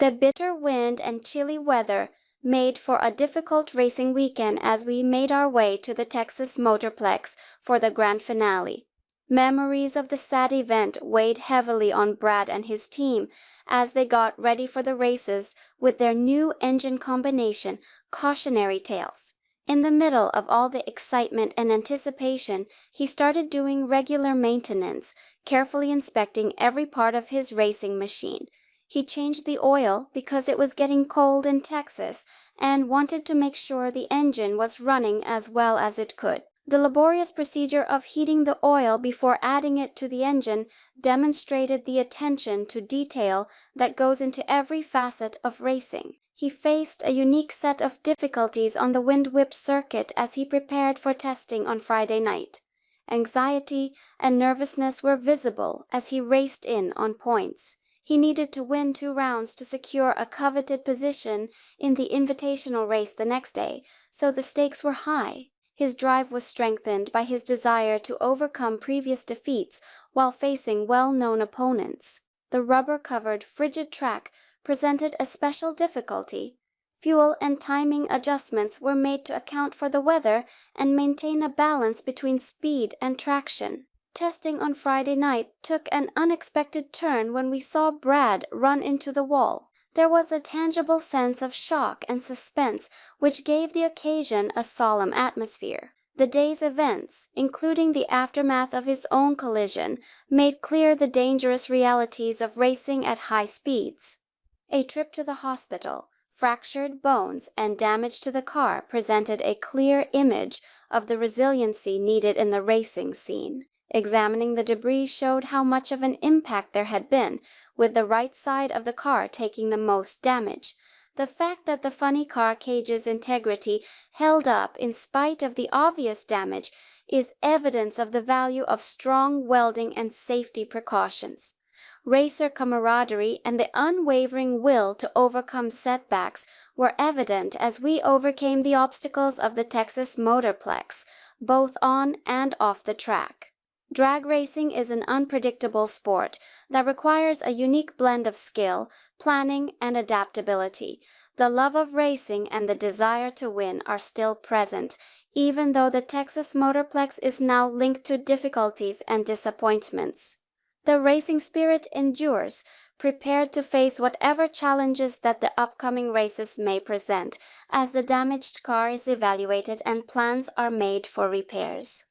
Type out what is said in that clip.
The bitter wind and chilly weather made for a difficult racing weekend as we made our way to the Texas Motorplex for the grand finale. Memories of the sad event weighed heavily on Brad and his team as they got ready for the races with their new engine combination, Cautionary Tales. In the middle of all the excitement and anticipation, he started doing regular maintenance, carefully inspecting every part of his racing machine. He changed the oil because it was getting cold in Texas and wanted to make sure the engine was running as well as it could. The laborious procedure of heating the oil before adding it to the engine demonstrated the attention to detail that goes into every facet of racing. He faced a unique set of difficulties on the wind-whipped circuit as he prepared for testing on Friday night. Anxiety and nervousness were visible as he raced in on points. He needed to win 2 rounds to secure a coveted position in the invitational race the next day, so the stakes were high. His drive was strengthened by his desire to overcome previous defeats while facing well-known opponents. The rubber-covered, frigid track presented a special difficulty. Fuel and timing adjustments were made to account for the weather and maintain a balance between speed and traction. Testing on Friday night took an unexpected turn when we saw Brad run into the wall. There was a tangible sense of shock and suspense which gave the occasion a solemn atmosphere. The day's events, including the aftermath of his own collision, made clear the dangerous realities of racing at high speeds. A trip to the hospital, fractured bones, and damage to the car presented a clear image of the resiliency needed in the racing scene. Examining the debris showed how much of an impact there had been, with the right side of the car taking the most damage. The fact that the funny car cage's integrity held up in spite of the obvious damage is evidence of the value of strong welding and safety precautions. Racer camaraderie and the unwavering will to overcome setbacks were evident as we overcame the obstacles of the Texas Motorplex, both on and off the track. Drag racing is an unpredictable sport that requires a unique blend of skill, planning, and adaptability. The love of racing and the desire to win are still present, even though the Texas Motorplex is now linked to difficulties and disappointments. The racing spirit endures, prepared to face whatever challenges that the upcoming races may present, as the damaged car is evaluated and plans are made for repairs.